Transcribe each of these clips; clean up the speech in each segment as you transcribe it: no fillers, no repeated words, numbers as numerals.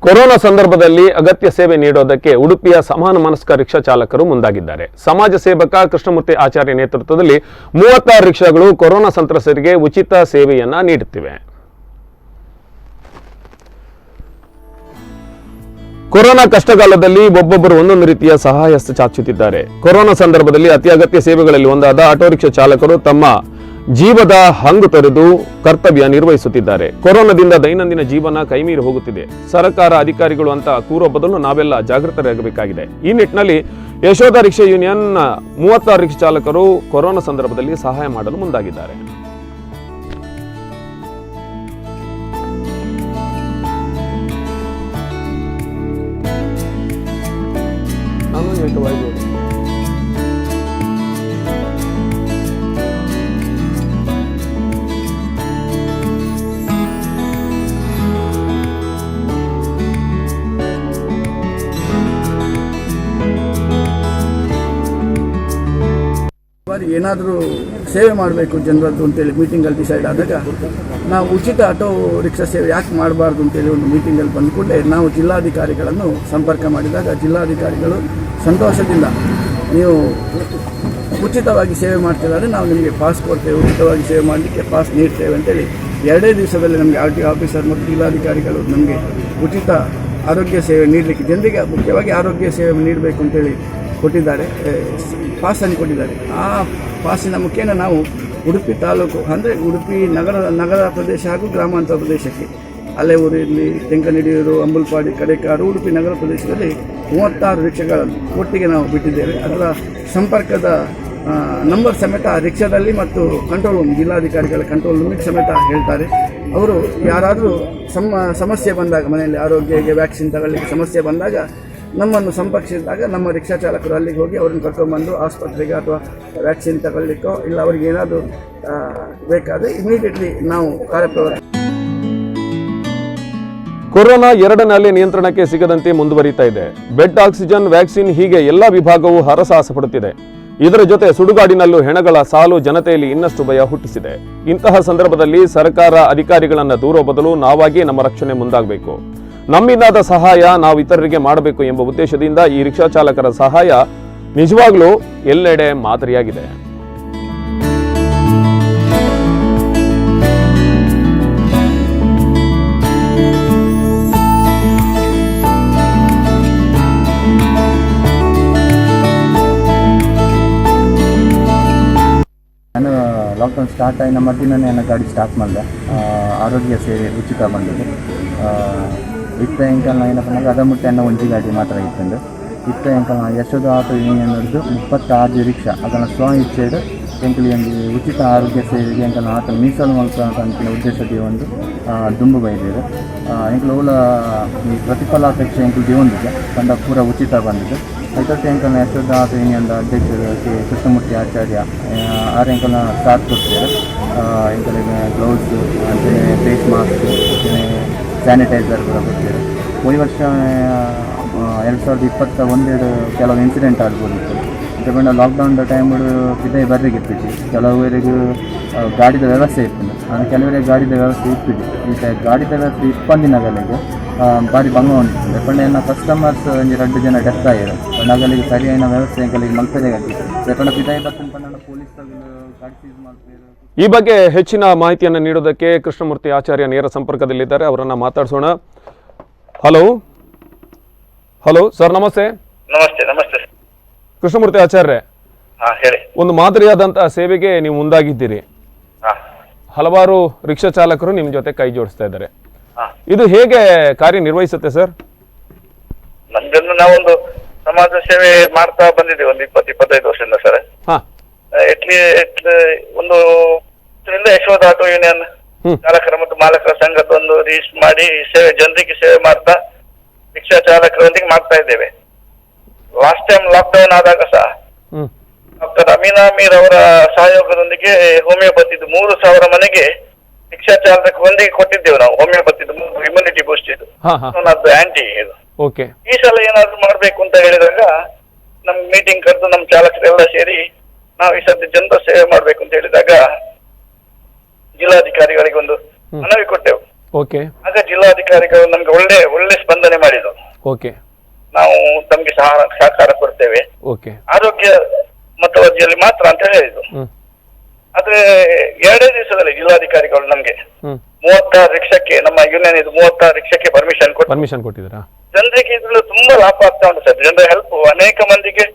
Corona ಸಂದರ್ಭದಲ್ಲಿ ಅಗತ್ಯ ಸೇವೆ ನೀಡೋದಕ್ಕೆ ಉಡುಪಿಯ ಸಮಾನ ಮನಸ್ಕ ರಿಕ್ಷಾ ಚಾಲಕರು ಮುಂದಾಗಿದ್ದಾರೆ. ಸಮಾಜ ಸೇವಕ ಕೃಷ್ಣಮೂರ್ತಿ ಆಚಾರ್ಯ ನೇತೃತ್ವದಲ್ಲಿ 36 ರಿಕ್ಷಾಗಳು ಕೊರೋನಾ ಸಂತ್ರಸ್ತರಿಗೆ ಉಚಿತ ಸೇವೆಯನ್ನ ನೀಡುತ್ತಿವೆ. ಕೊರೋನಾ ಕಷ್ಟಕಾಲದಲ್ಲಿ ಒಬ್ಬೊಬ್ಬರು ಒಂದೊಂದು ರೀತಿಯ ಸಹಾಯ ಹಸ್ತ ಚಾಚುತ್ತಿದ್ದಾರೆ. ಕೊರೋನಾ ಸಂದರ್ಭದಲ್ಲಿ ಅತ್ಯಗತ್ಯ ಸೇವೆಗಳಲ್ಲಿ ಒಂದಾದ ಆಟೋ ರಿಕ್ಷಾ ಚಾಲಕರು ತಮ್ಮ ಜೀವದ ಹಂಗು ತೊರೆದು ಕರ್ತವ್ಯ ನಿರ್ವಹಿಸುತ್ತಿದ್ದಾರೆ. ಕೊರೋನಾದಿಂದ ದೈನಂದಿನ ಜೀವನ ಕೈಮೀರಿ ಹೋಗುತ್ತಿದೆ. ಸರ್ಕಾರ ಅಧಿಕಾರಿಗಳು ಅಂತ ಕೂರೋ ಬದಲು ನಾವೆಲ್ಲ ಜಾಗೃತರಾಗಬೇಕಾಗಿದೆ. ಈ ನಿಟ್ಟಿನಲ್ಲಿ ಯಶೋಧ ರಿಕ್ಷಾ ಯೂನಿಯನ್ 36 ರಿಕ್ಷಾ ಚಾಲಕರು ಕೊರೋನಾ ಸಂದರ್ಭದಲ್ಲಿ ಸಹಾಯ ಮಾಡಲು ಮುಂದಾಗಿದ್ದಾರೆ. ಏನಾದರೂ ಸೇವೆ ಮಾಡಬೇಕು ಜನರದ್ದು ಅಂತೇಳಿ ಮೀಟಿಂಗಲ್ಲಿ ಡಿಸೈಡ್ ಆದಾಗ ನಾವು ಉಚಿತ ಆಟೋ ರಿಕ್ಷಾ ಸೇವೆ ಯಾಕೆ ಮಾಡಬಾರ್ದು ಅಂತೇಳಿ ಒಂದು ಮೀಟಿಂಗಲ್ಲಿ ಬಂದ ಕೂಡಲೇ ನಾವು ಜಿಲ್ಲಾಧಿಕಾರಿಗಳನ್ನು ಸಂಪರ್ಕ ಮಾಡಿದಾಗ ಜಿಲ್ಲಾಧಿಕಾರಿಗಳು ಸಂತೋಷದಿಂದ ನೀವು ಉಚಿತವಾಗಿ ಸೇವೆ ಮಾಡ್ತಿದ್ದಾರೆ, ನಾವು ನಿಮಗೆ ಪಾಸ್ ಕೊಡ್ತೇವೆ, ಉಚಿತವಾಗಿ ಸೇವೆ ಮಾಡಲಿಕ್ಕೆ ಪಾಸ್ ನೀಡ್ತೇವೆ ಅಂತೇಳಿ 2 ದಿವಸದಲ್ಲಿ ನಮಗೆ RTO ಆಫೀಸರ್ ಮತ್ತು ಜಿಲ್ಲಾಧಿಕಾರಿಗಳು ನಮಗೆ ಉಚಿತ ಆರೋಗ್ಯ ಸೇವೆ ನೀಡಲಿಕ್ಕೆ, ಜನರಿಗೆ ಮುಖ್ಯವಾಗಿ ಆರೋಗ್ಯ ಸೇವೆ ನೀಡಬೇಕು ಅಂತೇಳಿ ಕೊಟ್ಟಿದ್ದಾರೆ, ಪಾಸನ್ನು ಕೊಟ್ಟಿದ್ದಾರೆ. ಆ ಪಾಸಿನ ಮುಖೇನ ನಾವು ಉಡುಪಿ ತಾಲೂಕು ಅಂದರೆ ಉಡುಪಿ ನಗರ ಪ್ರದೇಶ ಹಾಗೂ ಗ್ರಾಮಾಂತರ ಪ್ರದೇಶಕ್ಕೆ ಅಲೆಯೂರು ಇರಲಿ, ತೆಂಕನಡಿಯೂರು, ಅಂಬಲ್ಪಾಡಿ, ಕಡೆಕಾರು, ಉಡುಪಿ ನಗರ ಪ್ರದೇಶದಲ್ಲಿ 36 ರಿಕ್ಷಾಗಳನ್ನು ಒಟ್ಟಿಗೆ ನಾವು ಬಿಟ್ಟಿದ್ದೇವೆ. ಅದರ ಸಂಪರ್ಕದ ನಂಬರ್ ಸಮೇತ ರಿಕ್ಷಾದಲ್ಲಿ ಮತ್ತು ಕಂಟ್ರೋಲ್ ರೂಮ್, ಜಿಲ್ಲಾಧಿಕಾರಿಗಳ ಕಂಟ್ರೋಲ್ ರೂಮಿಗೆ ಸಮೇತ ಹೇಳ್ತಾರೆ. ಅವರು ಯಾರಾದರೂ ಸಮಸ್ಯೆ ಬಂದಾಗ, ಮನೆಯಲ್ಲಿ ಆರೋಗ್ಯಕ್ಕೆ ವ್ಯಾಕ್ಸಿನ್ ತಗೊಳ್ಳಿಕ್ಕೆ ಸಮಸ್ಯೆ ಬಂದಾಗ ನಮ್ಮನ್ನು ಸಂಪರ್ಕಿಸಿದಾಗ ನಮ್ಮ ರಿಕ್ಷಾ ಚಾಲಕರು ಅಲ್ಲಿಗೆ ಹೋಗಿ ಅವ್ರನ್ನ ಕರ್ಕೊಂಡ್ಬಂದು ಆಸ್ಪತ್ರೆಗೆ ಅಥವಾ ವ್ಯಾಕ್ಸಿನ್ ತಗೊಳ್ಳಿಕ್ಕೋ ಇಲ್ಲ ಅವ್ರಿಗೆ ಏನಾದರೂ ಬೇಕಾದರೆ ಇಮಿಡಿಯೇಟ್ಲಿ ನಾವು ಕಾರ್ಯಪ್ರವೃತ್ತಿ. ಕೊರೋನಾ 2ನೇ ಅಲೆ ನಿಯಂತ್ರಣಕ್ಕೆ ಸಿಗದಂತೆ ಮುಂದುವರಿತಾ ಇದೆ. ಬೆಡ್, ಆಕ್ಸಿಜನ್, ವ್ಯಾಕ್ಸಿನ್ ಹೀಗೆ ಎಲ್ಲ ವಿಭಾಗವೂ ಹರಸಾಹಸ ಪಡುತ್ತಿದೆ. ಇದರ ಜೊತೆ ಸುಡುಗಾಡಿನಲ್ಲೂ ಹೆಣಗಳ ಸಾಲು ಜನತೆಯಲ್ಲಿ ಇನ್ನಷ್ಟು ಭಯ ಹುಟ್ಟಿಸಿದೆ. ಇಂತಹ ಸಂದರ್ಭದಲ್ಲಿ ಸರ್ಕಾರ ಅಧಿಕಾರಿಗಳನ್ನ ದೂರೋ ಬದಲು ನಾವಾಗಿ ನಮ್ಮ ರಕ್ಷಣೆ ಮುಂದಾಗಬೇಕು. ನಮ್ಮಿಂದಾದ ಸಹಾಯ ನಾವು ಇತರರಿಗೆ ಮಾಡಬೇಕು ಎಂಬ ಉದ್ದೇಶದಿಂದ ಈ ರಿಕ್ಷಾ ಚಾಲಕರ ಸಹಾಯ ನಿಜವಾಗ್ಲೂ ಎಲ್ಲೆಡೆ ಮಾದರಿಯಾಗಿದೆ. ನಾನು ಲಾಕ್ಡೌನ್ ಸ್ಟಾರ್ಟ್ ಆಗಿ ನಮ್ಮ ದಿನನೇ ನನ್ನ ಗಾಡಿ ಸ್ಟಾರ್ಟ್ ಮಾಡಿದೆ. ಆರೋಗ್ಯ ಸೇವೆ ಉಚಿತ ಬಂದಿದ್ದು ಇತ್ತ ಎಂಕಲ್ ಏನಪ್ಪ ಅಂದರೆ ಅದ ಮುಟ್ಟೆ ಅನ್ನೋ ಒಂಜಿ ಗಾಡಿ ಮಾತ್ರ ಇತ್ತಂದು ಇತ್ತ ಎಂಕಲ್ ಯಶೋಧ ಆಟೋ ಯೂನಿಯನ್ ಹಿಡಿದು 36 ರಿಕ್ಷಾ ಅದನ್ನು ಸ್ವ ಇಚ್ಛೆಡು ಎಂಕಲಿ ಒಂದು ಉಚಿತ ಆರೋಗ್ಯ ಸೇವೆಗೆ ಎಂಕಲ್ ಆಟೋ ಮೀಸಲು ಮಲ್ಕ ಅಂತ ಉದ್ದೇಶದ ಒಂದು ದುಂಬು ಬೈದಿದೆ. ಎಂಕಲ್ ಓಲ ಈ ಪ್ರತಿಫಲಾಪೇಕ್ಷೆ ಎಂಕಲ್ ದೇವೊಂದಿದೆ ತಂಡ ಪೂರ ಉಚಿತ ಬಂದಿದೆ. ಇದಕ್ಕೆ ಎಂಕಲ್ನ ಯಶೋಧ ಆಟೋ ಯೂನಿಯನ್ದ ಅಧ್ಯಕ್ಷರು ಕೆ ಕೃಷ್ಣಮೂರ್ತಿ ಆಚಾರ್ಯ ಆರು ಎಂಕಲ್ನ ಸ್ಟಾರ್ಟ್ ಕೊಡ್ತಾರೆ. ಎಂಕಲಿಗೆ ಗ್ಲೌಸ್ ಅಂತೆ ಫೇಸ್ ಮಾಸ್ಕ್ ಸ್ಯಾನಿಟೈಸರ್ ಕೂಡ ಕೊಡ್ತಾರೆ. ಈ ವರ್ಷ 2021 ಕೆಲವು ಇನ್ಸಿಡೆಂಟ್ ಆಗ್ಬೋದಿತ್ತು. ಯಾಕಂದ್ರೆ ಲಾಕ್ಡೌನ್ ಟೈಮ್ಗಳು ಇದೇ ಬರ್ರಿಗಿರ್ತಿದ್ವಿ, ಕೆಲವರಿಗೆ ಗಾಡಿದ ವ್ಯವಸ್ಥೆ ಇರ್ತಿಲ್ಲ, ಅಂದರೆ ಕೆಲವರಿಗೆ ಗಾಡಿದ ವ್ಯವಸ್ಥೆ ಇರ್ತಿದ್ವಿ. ಈಗ ಗಾಡಿದ ವ್ಯವಸ್ಥೆ ಇಪ್ಪಂದಿನಗಲಿಗೆ ಭಾರಿ ಭಂಗ ಹೊಂದಿತ್ತು. ಯಾಕಂದ್ರೆ ಎಲ್ಲ ಕಸ್ಟಮರ್ಸ್ ಒಂದು 2 ಜನ ಡೆತ್ ಆಗಿರೋ ನಗಲಿಗೆ ಸರಿಯಾದ ವ್ಯವಸ್ಥೆ ಎಂಕಲಿಗೆ ಮಲ್ಪದೇ ಆಗಿತ್ತು. ಯಾಕಂದ್ರೆ ಪಿದಾಯಿ ಬರ್ತಂದು ಪೊಲೀಸ್ ಗಾಡಿ ಸೀಸ್ ಮಾಡ್ತಾರೆ. ಈ ಬಗ್ಗೆ ಹೆಚ್ಚಿನ ಮಾಹಿತಿಯನ್ನು ನೀಡೋದಕ್ಕೆ ಕೃಷ್ಣಮೂರ್ತಿ ಆಚಾರ್ಯ ನೇರ ಸಂಪರ್ಕದಲ್ಲಿದ್ದಾರೆ, ಅವರನ್ನ ಮಾತಾಡಿಸೋಣ. ಹಲೋ ಸರ್, ನಮಸ್ತೆ. ನಮಸ್ತೆ ಕೃಷ್ಣಮೂರ್ತಿ ಆಚಾರ್ಯ, ಹೇಳಿ. ಒಂದು ಮಾದರಿಯಾದಂತಹ ಸೇವೆಗೆ ನೀವು ಮುಂದಾಗಿದ್ದೀರಿ. ಹಲವಾರು ರಿಕ್ಷಾ ಚಾಲಕರು ನಿಮ್ಮ ಜೊತೆ ಕೈ ಜೋಡಿಸ್ತಾ ಇದ್ದಾರೆ. ಇದು ಹೇಗೆ ಕಾರ್ಯನಿರ್ವಹಿಸುತ್ತೆ ಸರ್? ನಮ್ದನ್ನು ನಾವೊಂದು ಸಮಾಜ ಸೇವೆ ಮಾಡ್ತಾ ಬಂದಿದ್ದೇವೆ ಒಂದು 20-25 ವರ್ಷದಿಂದ ಸರ್. ಒಂದು ಯಶೋಧ ಆಟೋ ಯೂನಿಯನ್ ಚಾಲಕರ ಮತ್ತು ಮಾಲಕರ ಸಂಘದ ಒಂದು ರಿಜಿಸ್ಟರ್ ಮಾಡಿ ಸೇವೆ, ಜನರಿಗೆ ಸೇವೆ ಮಾಡ್ತಾ ರಿಕ್ಷಾ ಚಾಲಕರೊಂದಿಗೆ ಮಾಡ್ತಾ ಇದ್ದೇವೆ. ಲಾಸ್ಟ್ ಟೈಮ್ ಲಾಕ್ಡೌನ್ ಆದಾಗ ಸಹ ಡಾಕ್ಟರ್ ಅಮೀನಾ ಮೀರ್ ಅವರ ಸಹಯೋಗದೊಂದಿಗೆ ಹೋಮಿಯೋಪತಿದು 3,000 ಮನೆಗೆ ರಿಕ್ಷಾ ಚಾಲಕರೊಂದಿಗೆ ಕೊಟ್ಟಿದ್ದೇವೆ ನಾವು. ಹೋಮಿಯೋಪತಿದು ಇಮ್ಯುನಿಟಿ ಬೂಸ್ಟ್ ಇದು ಆಂಟಿ ಇದು. ಈ ಸಲ ಏನಾದ್ರು ಮಾಡ್ಬೇಕು ಅಂತ ಹೇಳಿದಾಗ ನಮ್ ಮೀಟಿಂಗ್ ಕರೆದು ನಮ್ಮ ಚಾಲಕರೆಲ್ಲ ಸೇರಿ ನಾವು ಈ ಸದ್ಯ ಜನರ ಸೇವೆ ಮಾಡ್ಬೇಕು ಅಂತ ಹೇಳಿದಾಗ ಜಿಲ್ಲಾಧಿಕಾರಿಗಳಿಗೆ ಒಂದು ಮನವಿ ಕೊಟ್ಟೆವು. ಆಗ ಜಿಲ್ಲಾಧಿಕಾರಿಗಳು ನಮ್ಗೆ ಒಳ್ಳೆ ಸ್ಪಂದನೆ ಓಕೆ ನಾವು ತಮಗೆ ಸಹಕಾರ ಕೊಡ್ತೇವೆ, ಓಕೆ ಆರೋಗ್ಯ ಮತವರ್ಜಿಯಲ್ಲಿ ಮಾತ್ರ ಅಂತ ಹೇಳಿದ್ರು. ಹ್ಮ್ ಆದ್ರೆ 2 ದಿವಸದಲ್ಲಿ ಜಿಲ್ಲಾಧಿಕಾರಿಗಳು ನಮ್ಗೆ ಹ್ಮ್ 36 ರಿಕ್ಷಾಕ್ಕೆ, ನಮ್ಮ ಯೂನಿಯನ್ ಇದು 36 ರಿಕ್ಷಾಕ್ಕೆ ಪರ್ಮಿಷನ್ ಕೊಟ್ಟಿದ್ದೀರಾ? ಜನರಿಗೆ ಇದ್ರಲ್ಲಿ ತುಂಬಾ ಲಾಭ ಆಗ್ತಾ ಉಂಟು ಸರ್. ಜನರ ಹೆಲ್ಪ್ ಅನೇಕ ಮಂದಿಗೆ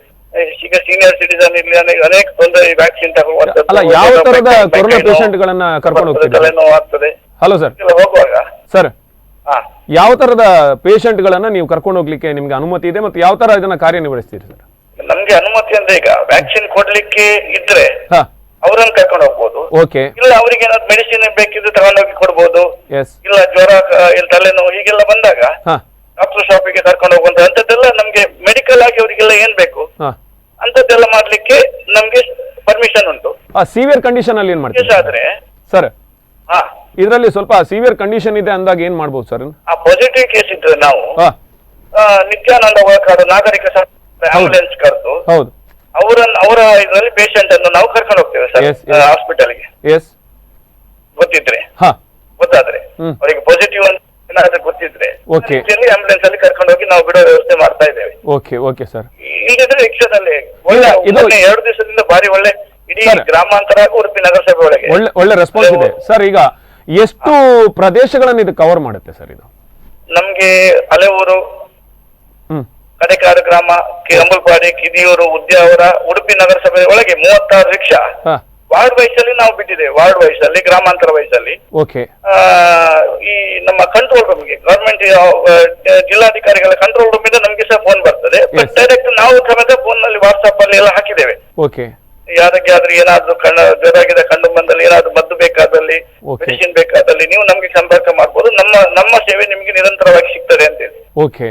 ಈಗ ಸೀನಿಯರ್ ಸಿಟಿಸನ್ ಇಲ್ಲಿ ಅನೇಕ ತೊಂದರೆ, ವ್ಯಾಕ್ಸಿನ್ ತಗೊಳ್ಳುವಂಥದ್ದು, ಅಲ್ಲ, ಯಾವ ತರದ ಕೊರೋನಾ ಪೇಷಂಟ್ ಗಳನ್ನ ಕರ್ಕೊಂಡು ಹೋಗ್ತಿದ್ದೀರಾ? ತಲೆನೋವು ಆಗ್ತದೆ. Hello sir. ಹೋಗುವಾಗ ಸರ್, ಹಾ ಯಾವ ತರದ ಪೇಷಂಟ್ ಗಳನ್ನ ನೀವು ಕರ್ಕೊಂಡು ಹೋಗ್ಲಿಕ್ಕೆ ನಿಮ್ಗೆ ಅನುಮತಿ ಇದೆ ಮತ್ತು ಯಾವ ತರ ಇದನ್ನ ಕಾರ್ಯನಿರ್ವಹಿಸ್ತೀರಿ ಸರ್? ನಮ್ಗೆ ಅನುಮತಿ ಅಂದ್ರೆ ಈಗ ವ್ಯಾಕ್ಸಿನ್ ಕೊಡ್ಲಿಕ್ಕೆ ಇದ್ರೆ ಹಾ, ಅವರನ್ನು ಕರ್ಕೊಂಡು ಹೋಗ್ಬೋದು. ಓಕೆ, ಇಲ್ಲ ಅವರಿಗೆ ಏನಾದ್ರು ಮೆಡಿಸಿನ್ ಬೇಕಿದ್ರೆ ತಗೊಂಡೋಗಿ ಕೊಡ್ಬೋದು. ಎಸ್, ಇಲ್ಲ ಜ್ವರ, ಇಲ್ಲ ತಲೆನೋವು ಹೀಗೆಲ್ಲ ಬಂದಾಗ ಹಾ ಡಾಕ್ಟರ್ ಶಾಪಿಗೆ ಕರ್ಕೊಂಡು ಹೋಗುವಂತ ಅಂತದ್ದೆಲ್ಲ ನಮ್ಗೆ ಮೆಡಿಕಲ್ ಆಗಿ ಅವರಿಗೆಲ್ಲ ಏನ್ ಬೇಕು ಹಾ, ಅಂತದ್ದೆಲ್ಲ ಮಾಡ್ಲಿಕ್ಕೆ ನಮ್ಗೆ ಪರ್ಮಿಷನ್ ಉಂಟು. ಸಿವಿಯರ್ ಕಂಡೀಷನ್ ಅಲ್ಲಿ ಏನ್ ಮಾಡ್ತೀರಿ ಆದ್ರೆ ಸರ್? ಹಾ ಇದರಲ್ಲಿ ಸ್ವಲ್ಪ ಸಿವಿಯರ್ ಕಂಡೀಷನ್ ಇದೆ ಅಂದಾಗ ಏನ್ ಮಾಡ್ಬೋದು ಸರ್? ಆ ಪಾಸಿಟಿವ್ ಕೇಸ್ ಇದ್ರೆ ನಾವು ಹಾ, ನಿತ್ಯಾನಂದ ಒಳಕಾಡು ನಾಗರಿಕ ಆಂಬುಲೆನ್ಸ್ ಕರೆದು ಹೌದು, ಅವರ ಇದರಲ್ಲಿ ಪೇಷಂಟ್ ಅನ್ನು ನಾವು ಕರ್ಕೊಂಡು ಹೋಗ್ತೇವೆ ಸರ್ Yes, yes. ಹಾಸ್ಪಿಟಲ್ಗೆ. ಎಸ್, ಗೊತ್ತಿದ್ರೆ ಹಾ, ಗೊತ್ತಾದ್ರೆ ಹ್ಮ್. ಅವರಿಗೆ ಪಾಸಿಟಿವ್ ಅಂತ ಏನಾದ್ರೂ ಗೊತ್ತಿದ್ರೆ Okay. ಆಂಬುಲೆನ್ಸ್ ಅಲ್ಲಿ ಕರ್ಕೊಂಡು ಹೋಗಿ ನಾವು ಬಿಡೋ ವ್ಯವಸ್ಥೆ ಮಾಡ್ತಾ ಇದ್ದೇವೆ. Okay, okay sir. ಇಲ್ಲದಿದ್ರೆ ರಿಕ್ಷಾದಲ್ಲಿ ಇಲ್ಲ, ಇದು- 2 ದಿವಸದಿಂದ ಭಾರಿ ಒಳ್ಳೆ ಇಡೀ ಸರ್. ಗ್ರಾಮಾಂತರ ಹಾಗೂ ಉಡುಪಿ ನಗರಸಭೆ ಒಳಗೆ ಒಳ್ಳೆ ರೆಸ್ಪಾನ್ಸ್ ಇದೆ ಸರ್. ಈಗ ಎಷ್ಟು ಪ್ರದೇಶಗಳನ್ನು ಇದು ಕವರ್ ಮಾಡುತ್ತೆ ಸರ್ ಇದು? ನಮ್ಗೆ ಹಳೆಯೂರು, ಹ್ಮ್, ಕಡೆಕಾಡು ಗ್ರಾಮ, ಅಂಬಲ್ಪಾಡಿ, ಕಿದಿಯೂರು, ಉದ್ಯಾವರ, ಉಡುಪಿ ನಗರಸಭೆ ಒಳಗೆ 36 ರಿಕ್ಷಾ ಹಾ, ವಾರ್ಡ್ ವೈಸ್ ಅಲ್ಲಿ ನಾವು ಬಿಟ್ಟಿದ್ದೇವೆ. ವಾರ್ಡ್ ವೈಸ್ ಅಲ್ಲಿ, ಗ್ರಾಮಾಂತರ ವೈಸ್ ಅಲ್ಲಿ ಓಕೆ, ಈ ನಮ್ಮ ಕಂಟ್ರೋಲ್ ರೂಮ್ಗೆ ಗವರ್ಮೆಂಟ್ ಜಿಲ್ಲಾಧಿಕಾರಿಗಳ ಕಂಟ್ರೋಲ್ ರೂಮ್ ಇಂದ ನಮ್ಗೆ ಸಹ ಫೋನ್ ಬರ್ತದೆ. Yes. ಡೈರೆಕ್ಟ್ ನಾವು ಸಮೇತ ಫೋನ್ ನಲ್ಲಿ ವಾಟ್ಸ್ಆಪ್ ಅಲ್ಲಿ ಎಲ್ಲ ಹಾಕಿದ್ದೇವೆ. ಓಕೆ, ಯಾರಿಗಾದ್ರೂ ಏನಾದ್ರೂ ಜ್ವರಾಗಿದೆ, ಕಂಡು ಬಂದಲ್ಲಿ, ಏನಾದ್ರೂ ಮದ್ದು ಬೇಕಾದಲ್ಲಿ, Okay. ಮೆಡಿಸಿನ್ ಬೇಕಾದಲ್ಲಿ ನೀವು ನಮ್ಗೆ ಸಂಪರ್ಕ ಮಾಡ್ಬೋದು. ನಮ್ಮ ಸೇವೆ ನಿಮ್ಗೆ ನಿರಂತರವಾಗಿ ಸಿಗ್ತದೆ ಅಂತ ಹೇಳಿ. ಓಕೆ,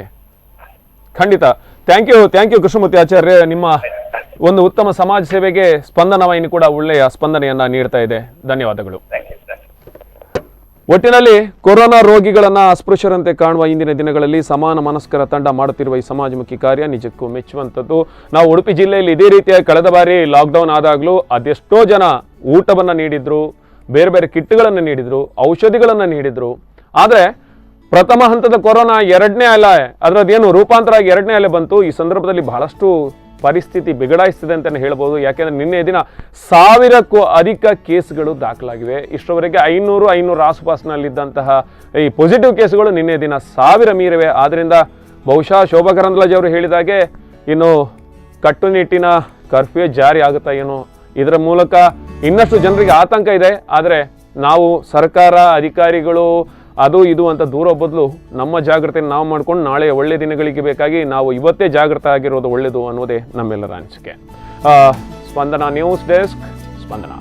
ಖಂಡಿತ. ಥ್ಯಾಂಕ್ ಯು ಕೃಷ್ಣಮೂರ್ತಿ ಆಚಾರ್ಯ. ನಿಮ್ಮ ಒಂದು ಉತ್ತಮ ಸಮಾಜ ಸೇವೆಗೆ ಸ್ಪಂದನ ವಾಹಿನಿ ಕೂಡ ಒಳ್ಳೆಯ ಸ್ಪಂದನೆಯನ್ನ ನೀಡ್ತಾ ಇದೆ. ಧನ್ಯವಾದಗಳು. Thank you. ಒಟ್ಟಿನಲ್ಲಿ ಕೊರೋನಾ ರೋಗಿಗಳನ್ನ ಅಸ್ಪೃಶ್ಯರಂತೆ ಕಾಣುವ ಇಂದಿನ ದಿನಗಳಲ್ಲಿ ಸಮಾನ ಮನಸ್ಕರ ತಂಡ ಮಾಡುತ್ತಿರುವ ಈ ಸಮಾಜಮುಖಿ ಕಾರ್ಯ ನಿಜಕ್ಕೂ ಮೆಚ್ಚುವಂಥದ್ದು. ನಾವು ಉಡುಪಿ ಜಿಲ್ಲೆಯಲ್ಲಿ ಇದೇ ರೀತಿಯಾಗಿ ಕಳೆದ ಬಾರಿ ಲಾಕ್ಡೌನ್ ಆದಾಗಲೂ ಅದೆಷ್ಟೋ ಜನ ಊಟವನ್ನು ನೀಡಿದ್ರು, ಬೇರೆ ಬೇರೆ ಕಿಟ್ಗಳನ್ನು ನೀಡಿದ್ರು, ಔಷಧಿಗಳನ್ನು ನೀಡಿದ್ರು. ಆದರೆ ಪ್ರಥಮ ಹಂತದ ಕೊರೋನಾ 2ನೇ ಅಲೆ, ಅದರದ್ದೇನು ರೂಪಾಂತರ ಆಗಿ 2ನೇ ಅಲೆ ಬಂತು. ಈ ಸಂದರ್ಭದಲ್ಲಿ ಬಹಳಷ್ಟು ಪರಿಸ್ಥಿತಿ ಬಿಗಡಾಯಿಸ್ತಿದೆ ಅಂತಲೇ ಹೇಳ್ಬೋದು. ಯಾಕೆಂದರೆ ನಿನ್ನೆ ದಿನ 1000ಕ್ಕೂ ಅಧಿಕ ಕೇಸ್ಗಳು ದಾಖಲಾಗಿವೆ. ಇಷ್ಟರವರೆಗೆ 500 ಆಸುಪಾಸಿನಲ್ಲಿದ್ದಂತಹ ಈ ಪಾಸಿಟಿವ್ ಕೇಸ್ಗಳು ನಿನ್ನೆ ದಿನ 1000 ಮೀರಿವೆ. ಆದ್ದರಿಂದ ಬಹುಶಃ ಶೋಭಾ ಕರಂದ್ಲಾಜೆ ಅವರು ಹೇಳಿದಾಗೆ ಇನ್ನು ಕಟ್ಟುನಿಟ್ಟಿನ ಕರ್ಫ್ಯೂ ಜಾರಿ ಆಗುತ್ತಾ ಏನೋ, ಇದರ ಮೂಲಕ ಇನ್ನಷ್ಟು ಜನರಿಗೆ ಆತಂಕ ಇದೆ. ಆದರೆ ನಾವು ಸರ್ಕಾರ, ಅಧಿಕಾರಿಗಳು ಅದು ಇದು ಅಂತ ದೂರ ಬದಲು ನಮ್ಮ ಜಾಗ್ರತೆಯನ್ನು ನಾವು ಮಾಡ್ಕೊಂಡು ನಾಳೆ ಒಳ್ಳೆ ದಿನಗಳಿಗೆ ಬೇಕಾಗಿ ನಾವು ಇವತ್ತೇ ಜಾಗೃತ ಆಗಿರೋದು ಒಳ್ಳೆಯದು ಅನ್ನೋದೇ ನಮ್ಮೆಲ್ಲರ ಅನಿಸಿಕೆ. ಸ್ಪಂದನ ನ್ಯೂಸ್ ಡೆಸ್ಕ್, ಸ್ಪಂದನ.